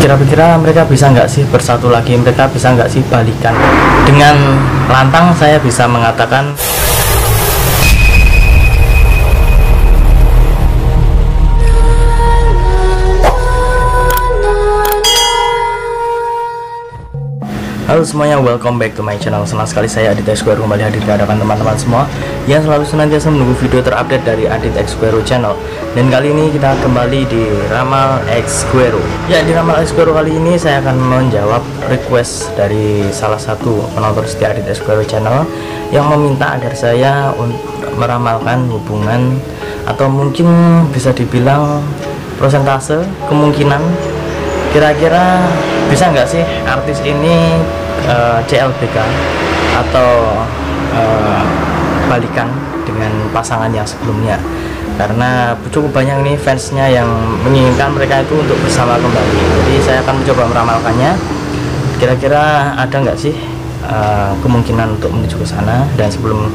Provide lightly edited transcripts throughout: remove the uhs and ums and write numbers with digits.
kira-kira mereka bisa nggak sih bersatu lagi, mereka bisa nggak sih balikan. Dengan lantang saya bisa mengatakan halo semuanya, welcome back to my channel. Senang sekali saya Adit X Square kembali hadir di hadapan teman-teman semua yang selalu senantiasa menunggu video terupdate dari Adit X Square channel. Dan kali ini kita kembali di Ramal X Square. Ya, di Ramal X Square kali ini saya akan menjawab request dari salah satu penonton setia Adit X Square channel yang meminta agar saya meramalkan hubungan, atau mungkin bisa dibilang persentase kemungkinan kira-kira bisa nggak sih artis ini CLBK atau balikan dengan pasangan yang sebelumnya, karena cukup banyak nih fansnya yang menginginkan mereka itu untuk bersama kembali. Jadi saya akan mencoba meramalkannya, kira-kira ada nggak sih kemungkinan untuk menuju ke sana. Dan sebelum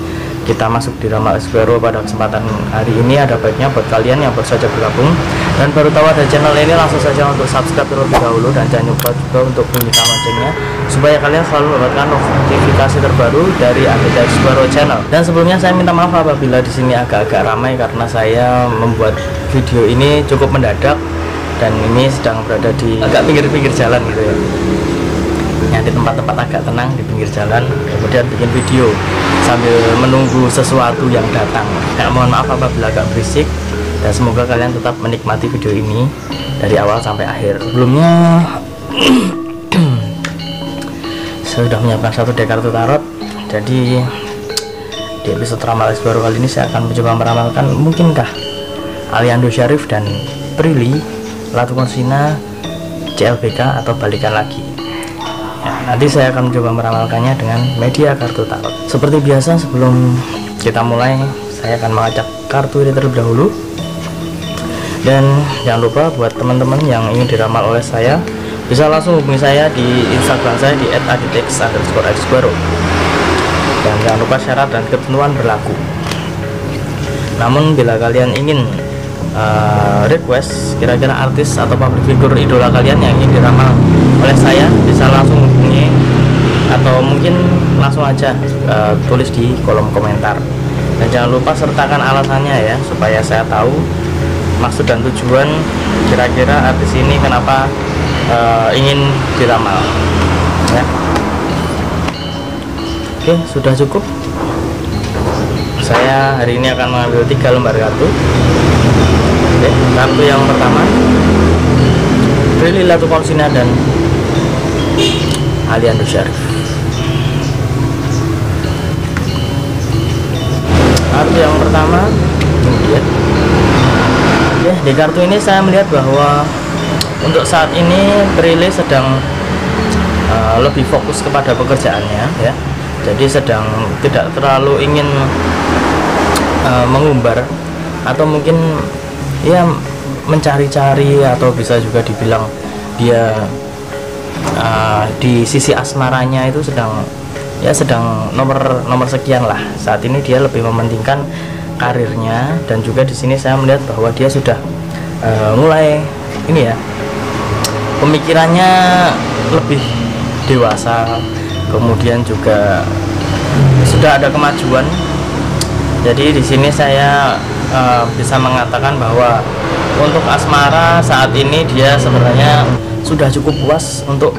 kita masuk di Ramal X Square pada kesempatan hari ini, ada baiknya buat kalian yang baru saja bergabung dan baru tahu ada channel ini, langsung saja untuk subscribe terlebih dahulu, dan jangan lupa juga untuk bunyikan loncengnya supaya kalian selalu mendapatkan notifikasi terbaru dari Adit X Square channel. Dan sebelumnya saya minta maaf apabila di sini agak-agak ramai karena saya membuat video ini cukup mendadak dan ini sedang berada di agak pinggir-pinggir jalan gitu ya. Di tempat-tempat agak tenang di pinggir jalan, kemudian bikin video sambil menunggu sesuatu yang datang. Mohon maaf apabila agak berisik, dan semoga kalian tetap menikmati video ini dari awal sampai akhir. Sebelumnya saya sudah menyiapkan satu deck kartu tarot. Jadi di episode Ramal X baru kali ini saya akan mencoba meramalkan mungkinkah Aliando Syarif dan Prilly Latuconsina CLBK atau balikan lagi. Ya, nanti saya akan mencoba meramalkannya dengan media kartu tarot. Seperti biasa, sebelum kita mulai saya akan mengacak kartu ini terlebih dahulu. Dan jangan lupa buat teman-teman yang ingin diramal oleh saya, bisa langsung hubungi saya di Instagram saya di @aditx_x_square. Dan jangan lupa syarat dan ketentuan berlaku. Namun bila kalian ingin request kira-kira artis atau public figure idola kalian yang ingin diramal oleh saya, bisa langsung hubungi atau mungkin langsung aja tulis di kolom komentar. Dan jangan lupa sertakan alasannya ya, supaya saya tahu maksud dan tujuan kira-kira artis ini kenapa ingin diramal ya. Oke, sudah cukup. Saya hari ini akan mengambil 3 lembar kartu. Oke, kartu yang pertama Prilly Latuconsina dan Aliando Syarif. Kartu yang pertama kemudian. Oke, di kartu ini saya melihat bahwa untuk saat ini Prilly sedang lebih fokus kepada pekerjaannya ya. Jadi sedang tidak terlalu ingin mengumbar, atau mungkin ya mencari-cari, atau bisa juga dibilang dia di sisi asmaranya itu sedang nomor sekian lah. Saat ini dia lebih mementingkan karirnya, dan juga di sini saya melihat bahwa dia sudah mulai ini ya, pemikirannya lebih dewasa, kemudian juga sudah ada kemajuan. Jadi di sini saya bisa mengatakan bahwa untuk asmara saat ini dia sebenarnya sudah cukup puas untuk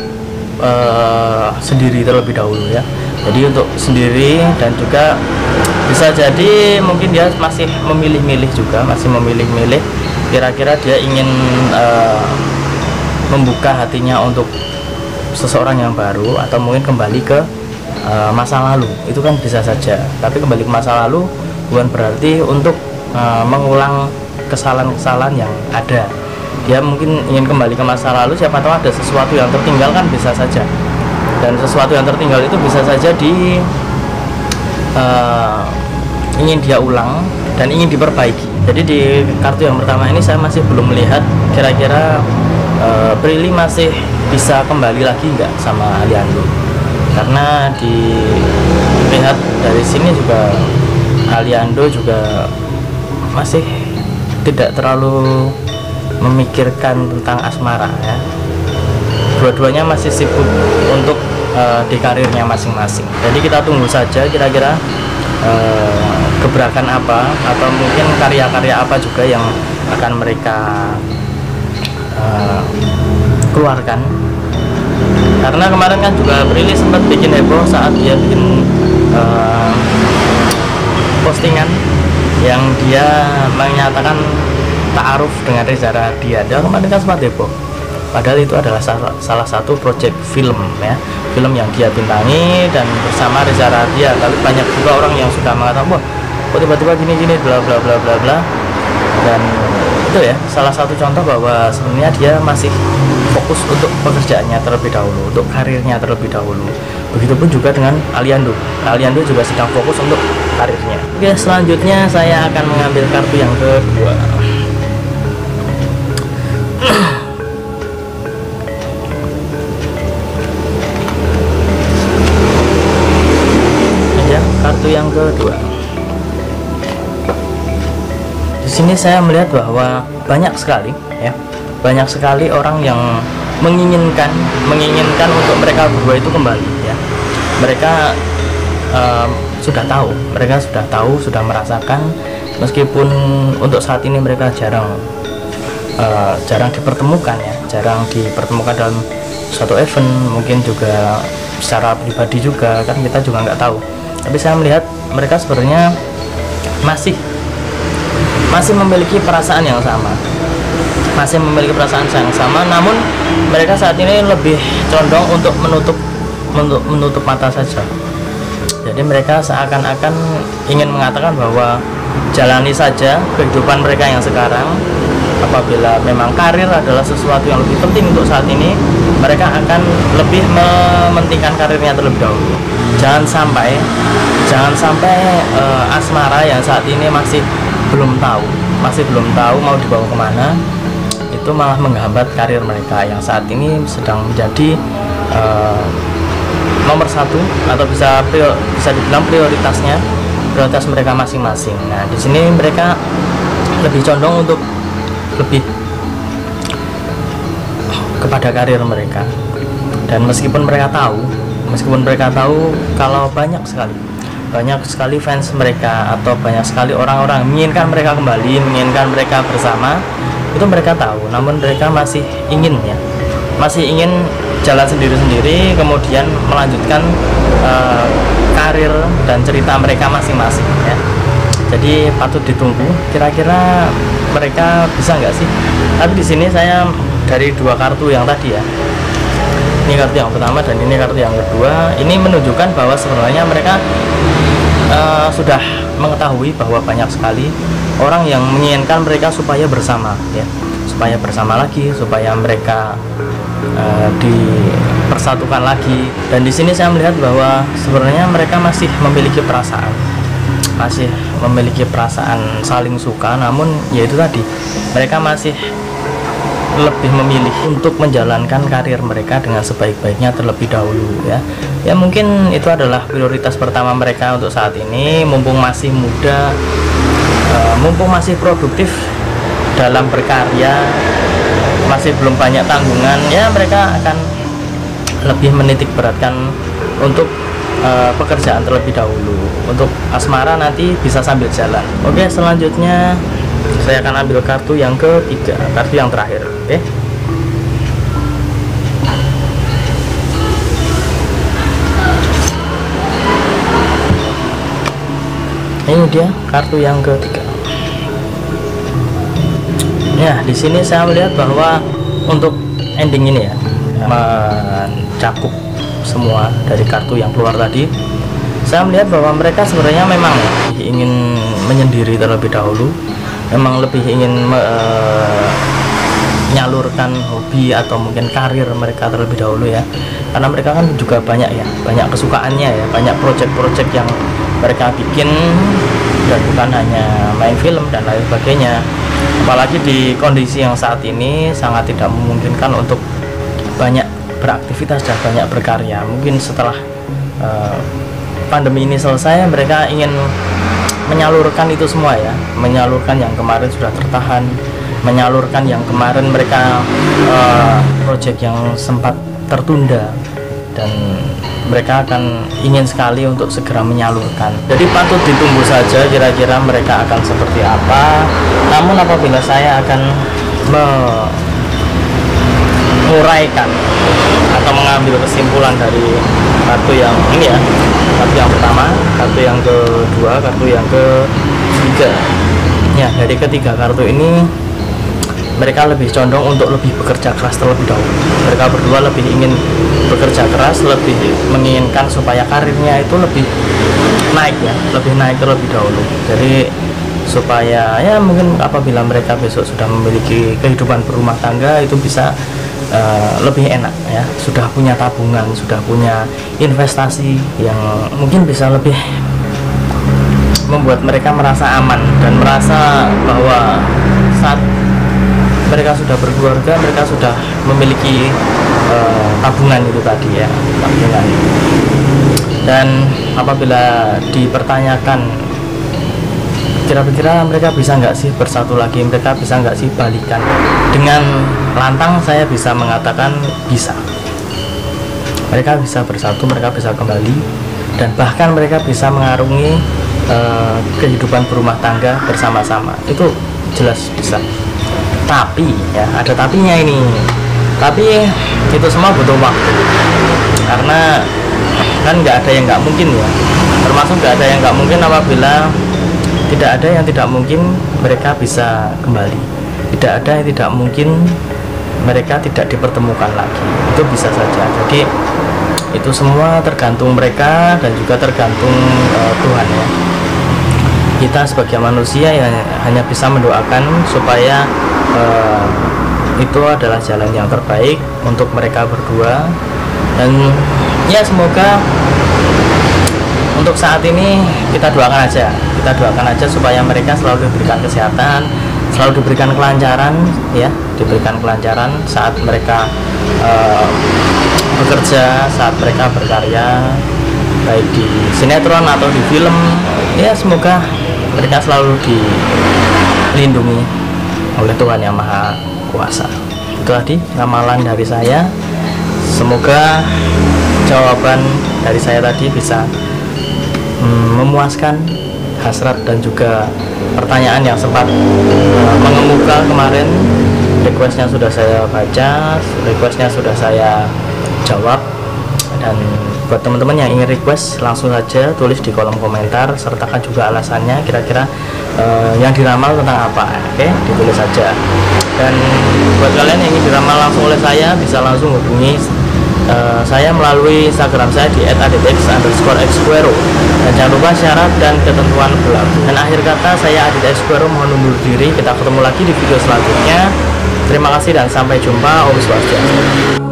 sendiri terlebih dahulu ya. Jadi untuk sendiri, dan juga bisa jadi mungkin dia masih memilih-milih juga, masih memilih-milih kira-kira dia ingin membuka hatinya untuk seseorang yang baru, atau mungkin kembali ke masa lalu. Itu kan bisa saja, tapi kembali ke masa lalu bukan berarti untuk mengulang kesalahan-kesalahan yang ada. Dia mungkin ingin kembali ke masa lalu, siapa tahu ada sesuatu yang tertinggal, kan bisa saja. Dan sesuatu yang tertinggal itu bisa saja ingin dia ulang dan ingin diperbaiki. Jadi di kartu yang pertama ini saya masih belum melihat kira-kira Prilly masih bisa kembali lagi nggak sama Aliando, karena dilihat dari sini juga Aliando juga masih tidak terlalu memikirkan tentang asmara ya. dua-duanya masih sibuk untuk di karirnya masing-masing. Jadi kita tunggu saja kira-kira gebrakan apa atau mungkin karya-karya apa juga yang akan mereka keluarkan. Karena kemarin kan juga Prilly sempat bikin heboh saat dia bikin postingan yang dia menyatakan ta'aruf dengan Reza Radian. Dia kemarin kan sempat heboh, padahal itu adalah salah satu proyek film ya, film yang dia bintangi dan bersama Reza Radian. Lalu banyak juga orang yang sudah mengatakan, wah kok tiba-tiba gini-gini bla bla bla bla bla. Dan itu ya salah satu contoh bahwa sebenarnya dia masih fokus untuk pekerjaannya terlebih dahulu, untuk karirnya terlebih dahulu. Begitupun juga dengan Aliando. Aliando juga sedang fokus untuk karirnya. Oke, selanjutnya saya akan mengambil kartu yang kedua. Ya, kartu yang kedua. Di sini saya melihat bahwa banyak sekali orang yang menginginkan untuk mereka berdua itu kembali ya. Mereka sudah tahu, sudah merasakan, meskipun untuk saat ini mereka jarang dipertemukan ya, jarang dipertemukan dalam suatu event, mungkin juga secara pribadi juga kan kita juga nggak tahu. Tapi saya melihat mereka sebenarnya masih memiliki perasaan yang sama, namun mereka saat ini lebih condong untuk menutup mata saja. Jadi mereka seakan-akan ingin mengatakan bahwa jalani saja kehidupan mereka yang sekarang. Apabila memang karir adalah sesuatu yang lebih penting untuk saat ini, mereka akan lebih mementingkan karirnya terlebih dahulu. Jangan sampai asmara yang saat ini masih belum tahu mau dibawa kemana, itu malah menghambat karir mereka yang saat ini sedang menjadi nomor satu, atau bisa dibilang prioritas mereka masing-masing. Nah, di sini mereka lebih condong untuk lebih kepada karir mereka. Dan meskipun mereka tahu kalau banyak sekali fans mereka atau banyak sekali orang-orang menginginkan mereka kembali, menginginkan mereka bersama, itu mereka tahu, namun mereka masih ingin jalan sendiri-sendiri, kemudian melanjutkan karir dan cerita mereka masing-masing ya. Jadi patut ditunggu kira-kira mereka bisa nggak sih. Tapi di sini saya dari dua kartu yang tadi ya, ini kartu yang pertama dan ini kartu yang kedua, ini menunjukkan bahwa sebenarnya mereka sudah mengetahui bahwa banyak sekali orang yang menginginkan mereka supaya bersama ya, supaya bersama lagi, supaya mereka dipersatukan lagi. Dan di sini saya melihat bahwa sebenarnya mereka masih memiliki perasaan saling suka, namun yaitu tadi mereka masih lebih memilih untuk menjalankan karir mereka dengan sebaik-baiknya terlebih dahulu ya. Ya mungkin itu adalah prioritas pertama mereka untuk saat ini, mumpung masih muda, mumpung masih produktif dalam berkarya, masih belum banyak tanggungan ya, mereka akan lebih menitik beratkan untuk pekerjaan terlebih dahulu. Untuk asmara nanti bisa sambil jalan. Oke, selanjutnya saya akan ambil kartu yang ketiga, kartu yang terakhir. Oke, ini dia kartu yang ketiga. Ya, di sini saya melihat bahwa untuk ending ini ya, mencakup semua dari kartu yang keluar tadi, saya melihat bahwa mereka sebenarnya memang ingin menyendiri terlebih dahulu, memang lebih ingin menyalurkan hobi atau mungkin karir mereka terlebih dahulu ya, karena mereka kan juga banyak kesukaannya ya, banyak proyek-proyek yang mereka bikin, dan bukan hanya main film dan lain sebagainya. Apalagi di kondisi yang saat ini sangat tidak memungkinkan untuk banyak beraktivitas dan banyak berkarya. Mungkin setelah pandemi ini selesai, mereka ingin menyalurkan itu semua ya, menyalurkan yang kemarin sudah tertahan, menyalurkan yang kemarin mereka proyek yang sempat tertunda dan mereka akan ingin sekali untuk segera menyalurkan. Jadi patut ditunggu saja kira-kira mereka akan seperti apa. Namun apabila saya akan menguraikan atau mengambil kesimpulan dari kartu yang ini ya, kartu yang pertama, kartu yang kedua, kartu yang ketiga ya, dari ketiga kartu ini mereka lebih condong untuk lebih bekerja keras terlebih dahulu. Mereka berdua lebih ingin bekerja keras, lebih menginginkan supaya karirnya itu lebih naik ya, lebih naik terlebih dahulu. Jadi supaya ya mungkin apabila mereka besok sudah memiliki kehidupan berumah tangga itu bisa lebih enak ya, sudah punya tabungan, sudah punya investasi yang mungkin bisa lebih membuat mereka merasa aman dan merasa bahwa saat mereka sudah berkeluarga, mereka sudah memiliki tabungan itu tadi ya, tabungan. Dan apabila dipertanyakan kira-kira mereka bisa nggak sih bersatu lagi, mereka bisa nggak sih balikan, dengan lantang saya bisa mengatakan bisa. Mereka bisa bersatu, mereka bisa kembali, dan bahkan mereka bisa mengarungi kehidupan berumah tangga bersama-sama. Itu jelas bisa. Tapi ya ada tapinya ini, tapi itu semua butuh waktu, karena kan nggak ada yang nggak mungkin ya, termasuk nggak ada yang nggak mungkin apabila tidak ada yang tidak mungkin mereka bisa kembali, tidak ada yang tidak mungkin mereka tidak dipertemukan lagi, itu bisa saja. Jadi itu semua tergantung mereka dan juga tergantung Tuhan ya. Kita sebagai manusia ya hanya bisa mendoakan supaya itu adalah jalan yang terbaik untuk mereka berdua, dan ya semoga untuk saat ini kita doakan aja supaya mereka selalu diberikan kesehatan, selalu diberikan kelancaran ya, diberikan kelancaran saat mereka bekerja, saat mereka berkarya, baik di sinetron atau di film ya, semoga mereka selalu dilindungi oleh Tuhan Yang Maha Kuasa. Itu tadi ramalan dari saya. Semoga jawaban dari saya tadi bisa memuaskan hasrat dan juga pertanyaan yang sempat mengemuka kemarin. Requestnya sudah saya baca, requestnya sudah saya jawab, dan buat teman-teman yang ingin request langsung saja tulis di kolom komentar, sertakan juga alasannya kira-kira yang diramal tentang apa, oke, ditulis saja. Dan buat kalian yang ingin diramal langsung oleh saya bisa langsung hubungi saya melalui Instagram saya di @aditx_xquero, dan jangan lupa syarat dan ketentuan berlaku. Dan akhir kata, saya Adit Xquero mohon undur diri. Kita ketemu lagi di video selanjutnya. Terima kasih dan sampai jumpa. Om Swastiastu.